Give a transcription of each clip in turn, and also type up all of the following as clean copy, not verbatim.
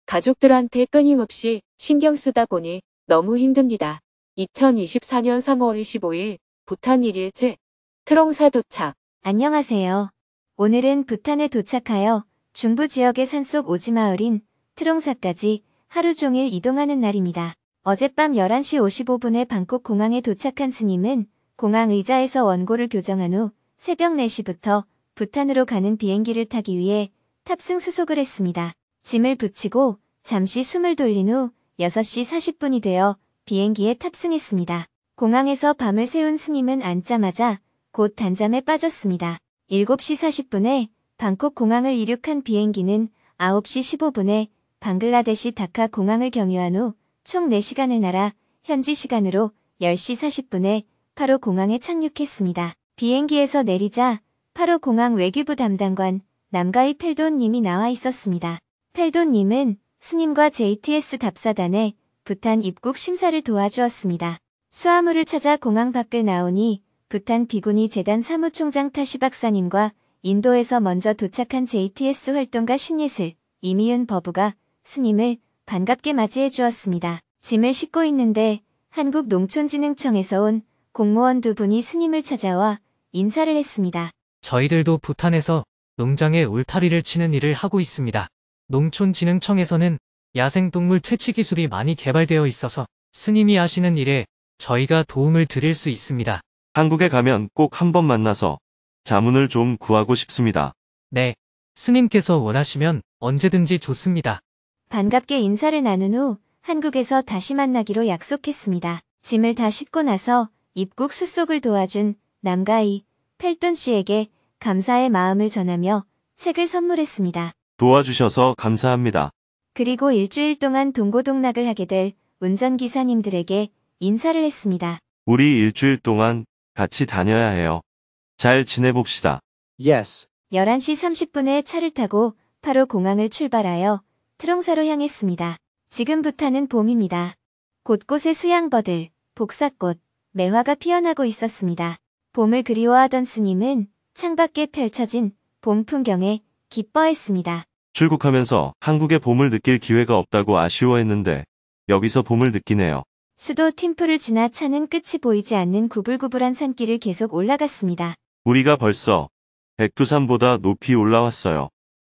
가족들한테 끊임없이 신경 쓰다 보니 너무 힘듭니다. 2024년 3월 25일 부탄 1일째 트롱사 도착. 안녕하세요. 오늘은 부탄에 도착하여 중부 지역의 산속 오지마을인 트롱사까지 하루 종일 이동하는 날입니다. 어젯밤 11시 55분에 방콕 공항에 도착한 스님은 공항 의자에서 원고를 교정한 후 새벽 4시부터 부탄으로 가는 비행기를 타기 위해 탑승 수속을 했습니다. 짐을 붙이고 잠시 숨을 돌린 후 6시 40분이 되어 비행기에 탑승했습니다. 공항에서 밤을 새운 스님은 앉자마자 곧 단잠에 빠졌습니다. 7시 40분에 방콕 공항을 이륙한 비행기는 9시 15분에 방글라데시 다카 공항을 경유한 후 총 4시간을 날아 현지 시간으로 10시 40분에 파로 공항에 착륙했습니다. 비행기에서 내리자 파로 공항 외교부 담당관 남가이 펠돈님이 나와 있었습니다. 펠돈님은 스님과 JTS 답사단의 부탄 입국 심사를 도와주었습니다. 수화물을 찾아 공항 밖을 나오니 부탄 비구니 재단 사무총장 타시 박사님과 인도에서 먼저 도착한 JTS 활동가 신예슬, 이미은 버부가 스님을 반갑게 맞이해 주었습니다. 짐을 싣고 있는데 한국농촌진흥청에서 온 공무원 2분이 스님을 찾아와 인사를 했습니다. 저희들도 부탄에서 농장에 울타리를 치는 일을 하고 있습니다. 농촌진흥청에서는 야생동물 퇴치 기술이 많이 개발되어 있어서 스님이 하시는 일에 저희가 도움을 드릴 수 있습니다. 한국에 가면 꼭 한번 만나서 자문을 좀 구하고 싶습니다. 네, 스님께서 원하시면 언제든지 좋습니다. 반갑게 인사를 나눈 후 한국에서 다시 만나기로 약속했습니다. 짐을 다 싣고 나서 입국 수속을 도와준 남가이 펠돈 씨에게 감사의 마음을 전하며 책을 선물했습니다. 도와주셔서 감사합니다. 그리고 일주일 동안 동고동락을 하게 될 운전기사님들에게 인사를 했습니다. 우리 일주일 동안 같이 다녀야 해요. 잘 지내봅시다. Yes. 11시 30분에 차를 타고 파로 공항을 출발하여 트롱사로 향했습니다. 지금 부탄은 봄입니다. 곳곳에 수양버들, 복사꽃, 매화가 피어나고 있었습니다. 봄을 그리워하던 스님은 창밖에 펼쳐진 봄 풍경에 기뻐했습니다. 출국하면서 한국의 봄을 느낄 기회가 없다고 아쉬워했는데 여기서 봄을 느끼네요. 수도 팀프를 지나 차는 끝이 보이지 않는 구불구불한 산길을 계속 올라갔습니다. 우리가 벌써 백두산보다 높이 올라왔어요.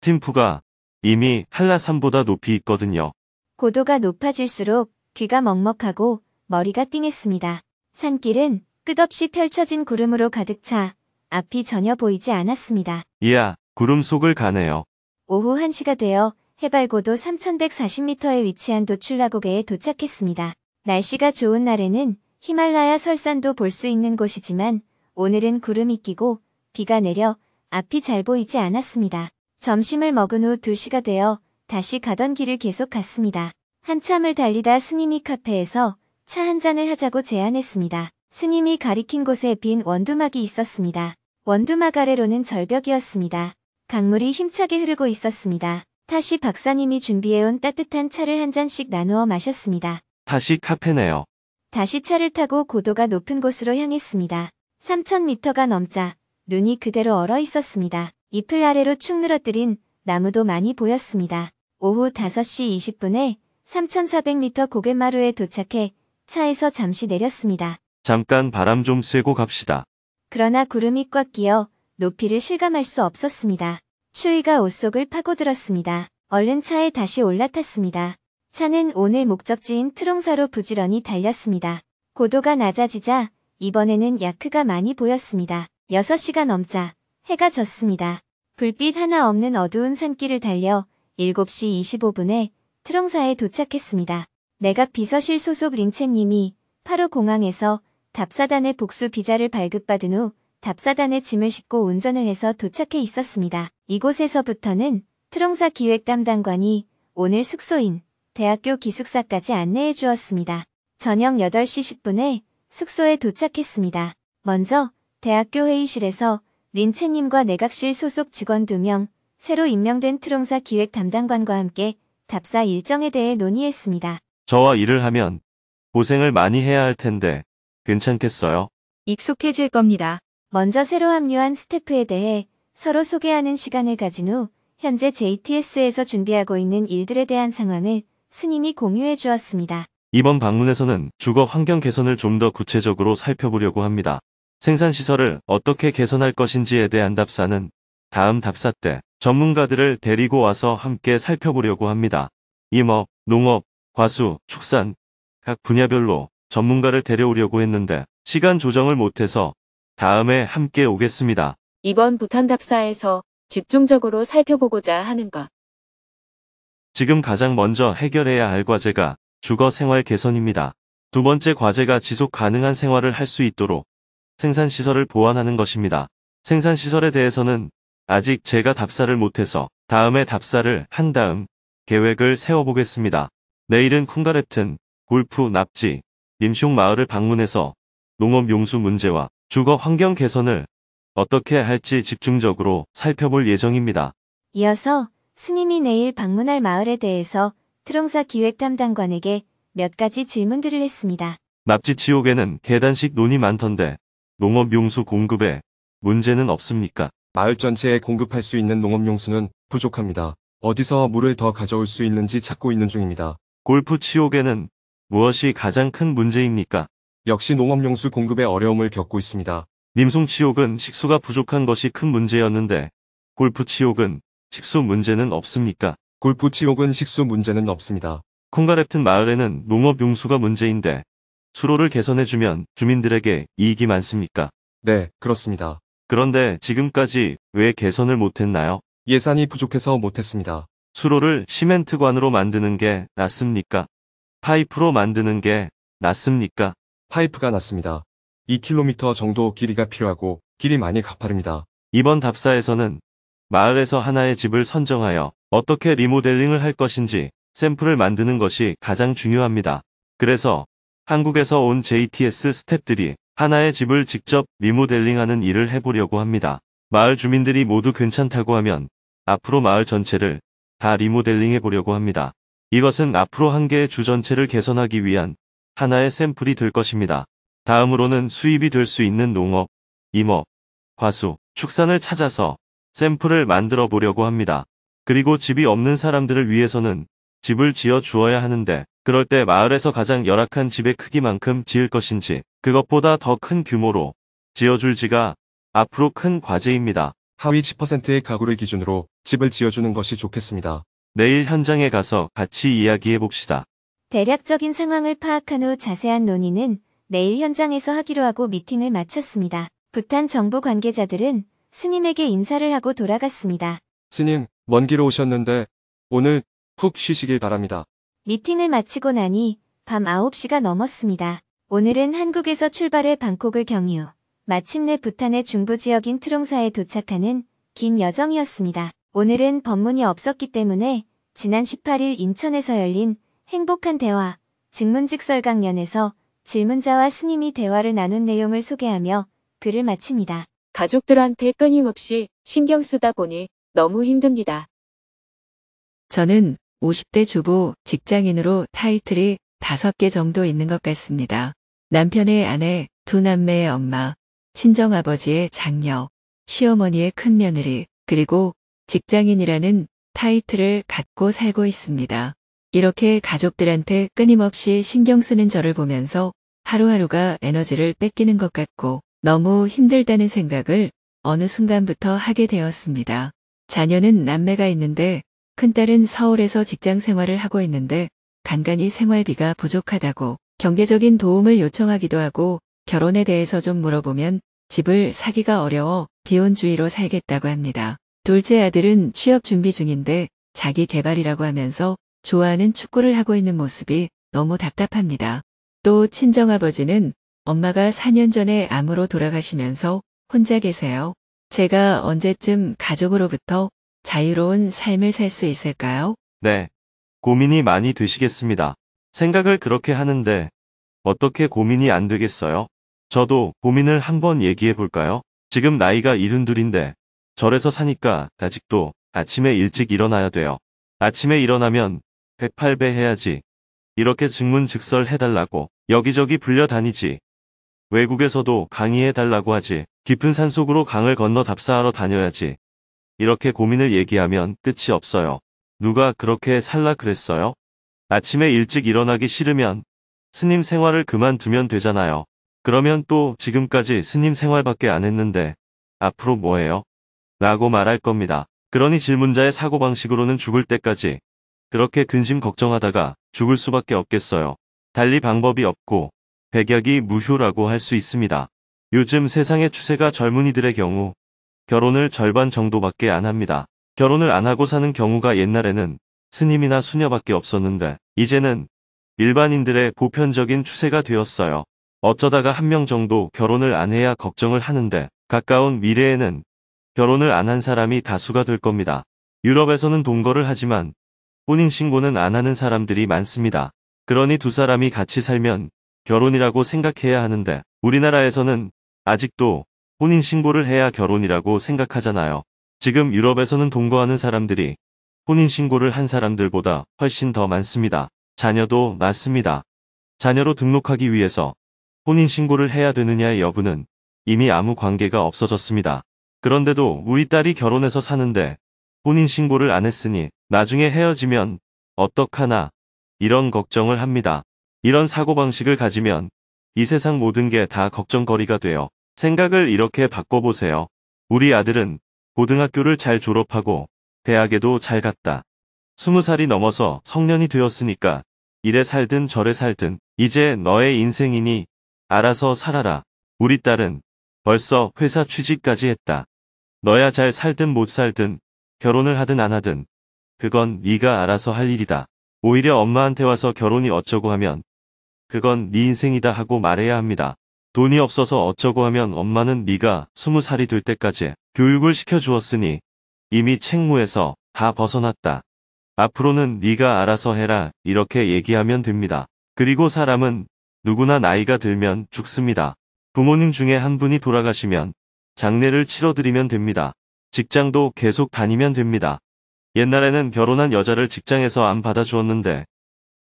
팀프가 이미 한라산보다 높이 있거든요. 고도가 높아질수록 귀가 먹먹하고 머리가 띵했습니다. 산길은 끝없이 펼쳐진 구름으로 가득 차 앞이 전혀 보이지 않았습니다. 이야, 구름 속을 가네요. 오후 1시가 되어 해발 고도 3140m에 위치한 도출라고개에 도착했습니다. 날씨가 좋은 날에는 히말라야 설산도 볼 수 있는 곳이지만 오늘은 구름이 끼고 비가 내려 앞이 잘 보이지 않았습니다. 점심을 먹은 후 2시가 되어 다시 가던 길을 계속 갔습니다. 한참을 달리다 스님이 카페에서 차 한 잔을 하자고 제안했습니다. 스님이 가리킨 곳에 빈 원두막이 있었습니다. 원두막 아래로는 절벽이었습니다. 강물이 힘차게 흐르고 있었습니다. 타시 박사님이 준비해온 따뜻한 차를 한 잔씩 나누어 마셨습니다. 다시 카페네요. 다시 차를 타고 고도가 높은 곳으로 향했습니다. 3000m가 넘자 눈이 그대로 얼어 있었습니다. 잎을 아래로 축 늘어뜨린 나무도 많이 보였습니다. 오후 5시 20분에 3400m 고갯마루에 도착해 차에서 잠시 내렸습니다. 잠깐 바람 좀 쐬고 갑시다. 그러나 구름이 꽉 끼어 높이를 실감할 수 없었습니다. 추위가 옷 속을 파고들었습니다. 얼른 차에 다시 올라탔습니다. 차는 오늘 목적지인 트롱사로 부지런히 달렸습니다. 고도가 낮아지자 이번에는 야크가 많이 보였습니다. 6시가 넘자 해가 졌습니다. 불빛 하나 없는 어두운 산길을 달려 7시 25분에 트롱사에 도착했습니다. 내각 비서실 소속 린첸님이 파로 공항에서 답사단의 복수 비자를 발급받은 후 답사단의 짐을 싣고 운전을 해서 도착해 있었습니다. 이곳에서부터는 트롱사 기획 담당관이 오늘 숙소인 대학교 기숙사까지 안내해 주었습니다. 저녁 8시 10분에 숙소에 도착했습니다. 먼저 대학교 회의실에서 린첸님과 내각실 소속 직원 2명, 새로 임명된 트롱사 기획 담당관과 함께 답사 일정에 대해 논의했습니다. 저와 일을 하면 고생을 많이 해야 할 텐데 괜찮겠어요? 익숙해질 겁니다. 먼저 새로 합류한 스태프에 대해 서로 소개하는 시간을 가진 후 현재 JTS에서 준비하고 있는 일들에 대한 상황을 스님이 공유해 주었습니다. 이번 방문에서는 주거 환경 개선을 좀 더 구체적으로 살펴보려고 합니다. 생산시설을 어떻게 개선할 것인지에 대한 답사는 다음 답사 때 전문가들을 데리고 와서 함께 살펴보려고 합니다. 임업, 농업, 과수, 축산 각 분야별로 전문가를 데려오려고 했는데 시간 조정을 못해서 다음에 함께 오겠습니다. 이번 부탄 답사에서 집중적으로 살펴보고자 하는 것. 지금 가장 먼저 해결해야 할 과제가 주거 생활 개선입니다. 두 번째 과제가 지속 가능한 생활을 할 수 있도록 생산시설을 보완하는 것입니다. 생산시설에 대해서는 아직 제가 답사를 못해서 다음에 답사를 한 다음 계획을 세워보겠습니다. 내일은 쿵가랩튼, 골프, 납지, 임숑 마을을 방문해서 농업 용수 문제와 주거 환경 개선을 어떻게 할지 집중적으로 살펴볼 예정입니다. 이어서 스님이 내일 방문할 마을에 대해서 트롱사 기획 담당관에게 몇 가지 질문들을 했습니다. 납지 지옥에는 계단식 논이 많던데 농업 용수 공급에 문제는 없습니까? 마을 전체에 공급할 수 있는 농업용수는 부족합니다. 어디서 물을 더 가져올 수 있는지 찾고 있는 중입니다. 골프 치옥에는 무엇이 가장 큰 문제입니까? 역시 농업용수 공급에 어려움을 겪고 있습니다. 님송 치옥은 식수가 부족한 것이 큰 문제였는데 골프 치옥은 식수 문제는 없습니까? 골프 치옥은 식수 문제는 없습니다. 콩가랩튼 마을에는 농업 용수가 문제인데 수로를 개선해주면 주민들에게 이익이 많습니까? 네, 그렇습니다. 그런데 지금까지 왜 개선을 못했나요? 예산이 부족해서 못했습니다. 수로를 시멘트관으로 만드는 게 낫습니까? 파이프로 만드는 게 낫습니까? 파이프가 낫습니다. 2km 정도 길이가 필요하고 길이 많이 가파릅니다. 이번 답사에서는 마을에서 하나의 집을 선정하여 어떻게 리모델링을 할 것인지 샘플을 만드는 것이 가장 중요합니다. 그래서 한국에서 온 JTS 스태프들이 하나의 집을 직접 리모델링하는 일을 해보려고 합니다. 마을 주민들이 모두 괜찮다고 하면 앞으로 마을 전체를 다 리모델링 해보려고 합니다. 이것은 앞으로 한 개의 주 전체를 개선하기 위한 하나의 샘플이 될 것입니다. 다음으로는 수입이 될 수 있는 농업, 임업, 과수, 축산을 찾아서 샘플을 만들어 보려고 합니다. 그리고 집이 없는 사람들을 위해서는 집을 지어 주어야 하는데 그럴 때 마을에서 가장 열악한 집의 크기만큼 지을 것인지 그것보다 더 큰 규모로 지어줄지가 앞으로 큰 과제입니다. 하위 10%의 가구를 기준으로 집을 지어주는 것이 좋겠습니다. 내일 현장에 가서 같이 이야기해 봅시다. 대략적인 상황을 파악한 후 자세한 논의는 내일 현장에서 하기로 하고 미팅을 마쳤습니다. 부탄 정부 관계자들은 스님에게 인사를 하고 돌아갔습니다. 스님, 먼 길 오셨는데 오늘 푹 쉬시길 바랍니다. 미팅을 마치고 나니 밤 9시가 넘었습니다. 오늘은 한국에서 출발해 방콕을 경유, 마침내 부탄의 중부 지역인 트롱사에 도착하는 긴 여정이었습니다. 오늘은 법문이 없었기 때문에 지난 18일 인천에서 열린 행복한 대화, 증문직설강연에서 질문자와 스님이 대화를 나눈 내용을 소개하며 글을 마칩니다. 가족들한테 끊임없이 신경 쓰다 보니 너무 힘듭니다. 저는 50대 주부 직장인으로 타이틀이 5개 정도 있는 것 같습니다. 남편의 아내, 두 남매의 엄마, 친정아버지의 장녀, 시어머니의 큰며느리, 그리고 직장인이라는 타이틀을 갖고 살고 있습니다. 이렇게 가족들한테 끊임없이 신경 쓰는 저를 보면서 하루하루가 에너지를 뺏기는 것 같고 너무 힘들다는 생각을 어느 순간부터 하게 되었습니다. 자녀는 남매가 있는데 큰딸은 서울에서 직장 생활을 하고 있는데 간간히 생활비가 부족하다고 경제적인 도움을 요청하기도 하고 결혼에 대해서 좀 물어보면 집을 사기가 어려워 비혼주의로 살겠다고 합니다. 둘째 아들은 취업 준비 중인데 자기 개발이라고 하면서 좋아하는 축구를 하고 있는 모습이 너무 답답합니다. 또 친정아버지는 엄마가 4년 전에 암으로 돌아가시면서 혼자 계세요. 제가 언제쯤 가족으로부터 자유로운 삶을 살 수 있을까요? 네. 고민이 많이 되시겠습니다. 생각을 그렇게 하는데 어떻게 고민이 안 되겠어요? 저도 고민을 한번 얘기해 볼까요? 지금 나이가 72인데 절에서 사니까 아직도 아침에 일찍 일어나야 돼요. 아침에 일어나면 108배 해야지. 이렇게 증문즉설 해달라고 여기저기 불려다니지. 외국에서도 강의해달라고 하지. 깊은 산속으로 강을 건너 답사하러 다녀야지. 이렇게 고민을 얘기하면 끝이 없어요. 누가 그렇게 살라 그랬어요? 아침에 일찍 일어나기 싫으면 스님 생활을 그만두면 되잖아요. 그러면 또 지금까지 스님 생활밖에 안 했는데 앞으로 뭐해요? 라고 말할 겁니다. 그러니 질문자의 사고방식으로는 죽을 때까지 그렇게 근심 걱정하다가 죽을 수밖에 없겠어요. 달리 방법이 없고 백약이 무효라고 할 수 있습니다. 요즘 세상의 추세가 젊은이들의 경우 결혼을 절반 정도밖에 안 합니다. 결혼을 안 하고 사는 경우가 옛날에는 스님이나 수녀밖에 없었는데 이제는 일반인들의 보편적인 추세가 되었어요. 어쩌다가 한 명 정도 결혼을 안 해야 걱정을 하는데 가까운 미래에는 결혼을 안 한 사람이 다수가 될 겁니다. 유럽에서는 동거를 하지만 혼인신고는 안 하는 사람들이 많습니다. 그러니 두 사람이 같이 살면 결혼이라고 생각해야 하는데 우리나라에서는 아직도 혼인신고를 해야 결혼이라고 생각하잖아요. 지금 유럽에서는 동거하는 사람들이 혼인신고를 한 사람들보다 훨씬 더 많습니다. 자녀도 낳습니다. 자녀로 등록하기 위해서 혼인신고를 해야 되느냐의 여부는 이미 아무 관계가 없어졌습니다. 그런데도 우리 딸이 결혼해서 사는데 혼인신고를 안 했으니 나중에 헤어지면 어떡하나 이런 걱정을 합니다. 이런 사고방식을 가지면 이 세상 모든 게 다 걱정거리가 돼요. 생각을 이렇게 바꿔보세요. 우리 아들은 고등학교를 잘 졸업하고 대학에도 잘 갔다. 20살이 넘어서 성년이 되었으니까 이래 살든 저래 살든 이제 너의 인생이니 알아서 살아라. 우리 딸은 벌써 회사 취직까지 했다. 너야 잘 살든 못 살든 결혼을 하든 안 하든 그건 네가 알아서 할 일이다. 오히려 엄마한테 와서 결혼이 어쩌고 하면 그건 네 인생이다 하고 말해야 합니다. 돈이 없어서 어쩌고 하면 엄마는 네가 20살이 될 때까지 교육을 시켜주었으니 이미 책무에서 다 벗어났다. 앞으로는 네가 알아서 해라 이렇게 얘기하면 됩니다. 그리고 사람은 누구나 나이가 들면 죽습니다. 부모님 중에 한 분이 돌아가시면 장례를 치러드리면 됩니다. 직장도 계속 다니면 됩니다. 옛날에는 결혼한 여자를 직장에서 안 받아주었는데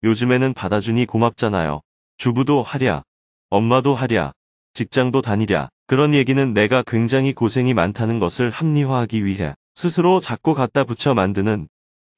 요즘에는 받아주니 고맙잖아요. 주부도 하랴, 엄마도 하랴, 직장도 다니랴. 그런 얘기는 내가 굉장히 고생이 많다는 것을 합리화하기 위해 스스로 자꾸 갖다 붙여 만드는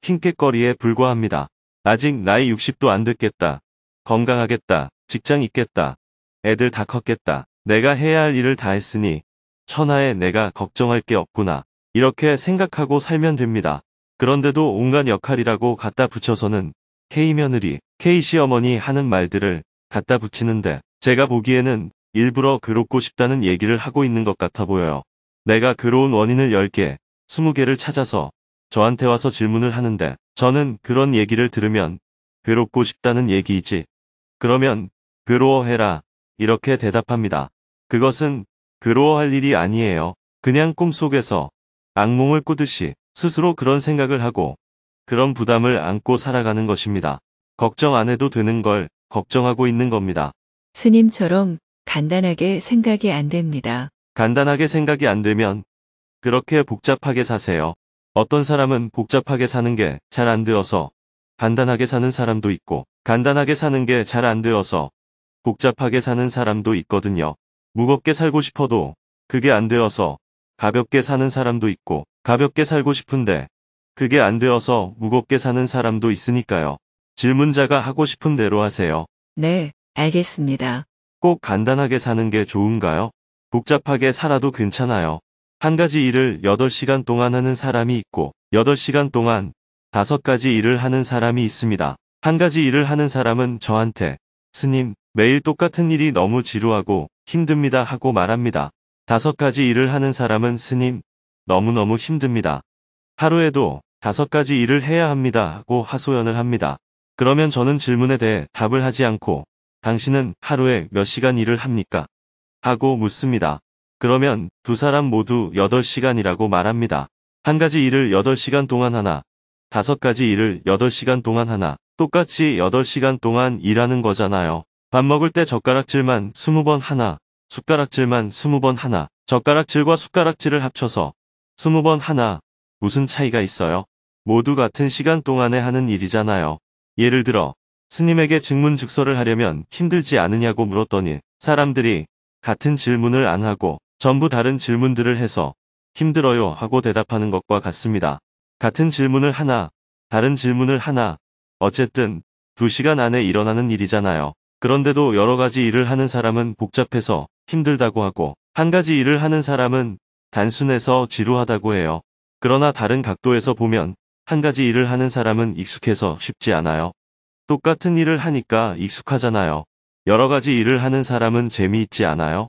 핑곗거리에 불과합니다. 아직 나이 60도 안 됐겠다. 건강하겠다. 직장 있겠다. 애들 다 컸겠다. 내가 해야 할 일을 다 했으니 천하에 내가 걱정할 게 없구나. 이렇게 생각하고 살면 됩니다. 그런데도 온갖 역할이라고 갖다 붙여서는 K며느리, K시어머니 하는 말들을 갖다 붙이는데 제가 보기에는 일부러 괴롭고 싶다는 얘기를 하고 있는 것 같아 보여요. 내가 괴로운 원인을 10개, 20개를 찾아서 저한테 와서 질문을 하는데 저는 그런 얘기를 들으면 괴롭고 싶다는 얘기이지. 그러면 괴로워해라 이렇게 대답합니다. 그것은 괴로워할 일이 아니에요. 그냥 꿈속에서 악몽을 꾸듯이 스스로 그런 생각을 하고 그런 부담을 안고 살아가는 것입니다. 걱정 안 해도 되는 걸 걱정하고 있는 겁니다. 스님처럼 간단하게 생각이 안 됩니다. 간단하게 생각이 안 되면 그렇게 복잡하게 사세요. 어떤 사람은 복잡하게 사는 게 잘 안 되어서 간단하게 사는 사람도 있고 간단하게 사는 게 잘 안 되어서 복잡하게 사는 사람도 있거든요. 무겁게 살고 싶어도 그게 안 되어서 가볍게 사는 사람도 있고 가볍게 살고 싶은데 그게 안 되어서 무겁게 사는 사람도 있으니까요. 질문자가 하고 싶은 대로 하세요. 네, 알겠습니다. 꼭 간단하게 사는 게 좋은가요? 복잡하게 살아도 괜찮아요. 한 가지 일을 8시간 동안 하는 사람이 있고 8시간 동안 5가지 일을 하는 사람이 있습니다. 한 가지 일을 하는 사람은 저한테 스님, 매일 똑같은 일이 너무 지루하고 힘듭니다 하고 말합니다. 5가지 일을 하는 사람은 스님, 너무너무 힘듭니다. 하루에도 5가지 일을 해야 합니다 하고 하소연을 합니다. 그러면 저는 질문에 대해 답을 하지 않고 당신은 하루에 몇 시간 일을 합니까? 하고 묻습니다. 그러면 두 사람 모두 8시간이라고 말합니다. 한 가지 일을 8시간 동안 하나, 5가지 일을 8시간 동안 하나, 똑같이 8시간 동안 일하는 거잖아요. 밥 먹을 때 젓가락질만 20번 하나, 숟가락질만 20번 하나, 젓가락질과 숟가락질을 합쳐서 20번 하나, 무슨 차이가 있어요? 모두 같은 시간 동안에 하는 일이잖아요. 예를 들어 스님에게 증문즉서를 하려면 힘들지 않으냐고 물었더니 사람들이 같은 질문을 안 하고 전부 다른 질문들을 해서 힘들어요 하고 대답하는 것과 같습니다. 같은 질문을 하나, 다른 질문을 하나, 어쨌든 2시간 안에 일어나는 일이잖아요. 그런데도 여러 가지 일을 하는 사람은 복잡해서 힘들다고 하고 한 가지 일을 하는 사람은 단순해서 지루하다고 해요. 그러나 다른 각도에서 보면 한 가지 일을 하는 사람은 익숙해서 쉽지 않아요. 똑같은 일을 하니까 익숙하잖아요. 여러 가지 일을 하는 사람은 재미있지 않아요?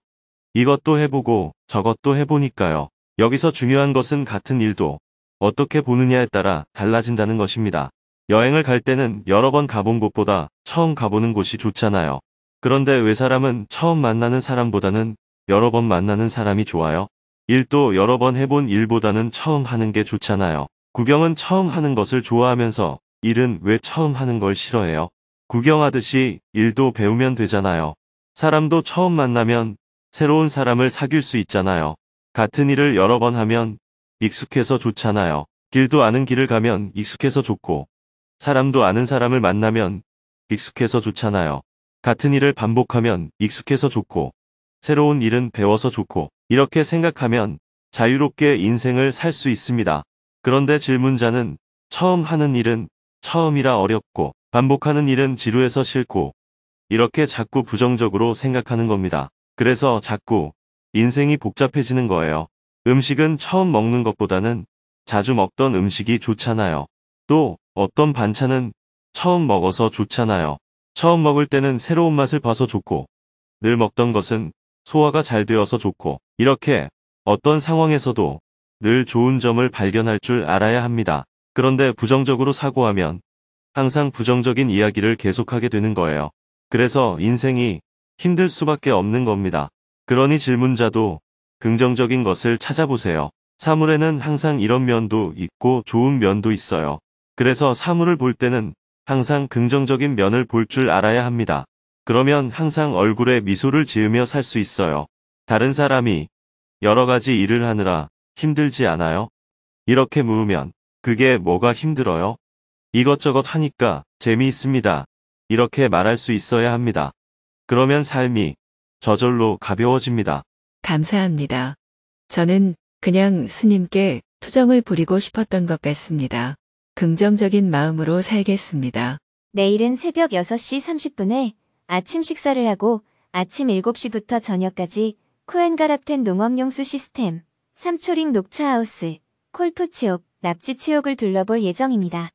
이것도 해보고 저것도 해보니까요. 여기서 중요한 것은 같은 일도 어떻게 보느냐에 따라 달라진다는 것입니다. 여행을 갈 때는 여러 번 가본 곳보다 처음 가보는 곳이 좋잖아요. 그런데 왜 사람은 처음 만나는 사람보다는 여러 번 만나는 사람이 좋아요? 일도 여러 번 해본 일보다는 처음 하는 게 좋잖아요. 구경은 처음 하는 것을 좋아하면서 일은 왜 처음 하는 걸 싫어해요? 구경하듯이 일도 배우면 되잖아요. 사람도 처음 만나면 새로운 사람을 사귈 수 있잖아요. 같은 일을 여러 번 하면 익숙해서 좋잖아요. 길도 아는 길을 가면 익숙해서 좋고 사람도 아는 사람을 만나면 익숙해서 좋잖아요. 같은 일을 반복하면 익숙해서 좋고 새로운 일은 배워서 좋고 이렇게 생각하면 자유롭게 인생을 살 수 있습니다. 그런데 질문자는 처음 하는 일은 처음이라 어렵고 반복하는 일은 지루해서 싫고 이렇게 자꾸 부정적으로 생각하는 겁니다. 그래서 자꾸 인생이 복잡해지는 거예요. 음식은 처음 먹는 것보다는 자주 먹던 음식이 좋잖아요. 또 어떤 반찬은 처음 먹어서 좋잖아요. 처음 먹을 때는 새로운 맛을 봐서 좋고 늘 먹던 것은 소화가 잘 되어서 좋고 이렇게 어떤 상황에서도 늘 좋은 점을 발견할 줄 알아야 합니다. 그런데 부정적으로 사고하면 항상 부정적인 이야기를 계속하게 되는 거예요. 그래서 인생이 힘들 수밖에 없는 겁니다. 그러니 질문자도 긍정적인 것을 찾아보세요. 사물에는 항상 이런 면도 있고 좋은 면도 있어요. 그래서 사물을 볼 때는 항상 긍정적인 면을 볼 줄 알아야 합니다. 그러면 항상 얼굴에 미소를 지으며 살 수 있어요. 다른 사람이 여러 가지 일을 하느라 힘들지 않아요? 이렇게 물으면 그게 뭐가 힘들어요? 이것저것 하니까 재미있습니다. 이렇게 말할 수 있어야 합니다. 그러면 삶이 저절로 가벼워집니다. 감사합니다. 저는 그냥 스님께 투정을 부리고 싶었던 것 같습니다. 긍정적인 마음으로 살겠습니다. 내일은 새벽 6시 30분에 아침 식사를 하고 아침 7시부터 저녁까지 코엔가랍텐 농업용수 시스템, 삼초링 녹차하우스, 콜프치옥, 납치치옥을 둘러볼 예정입니다.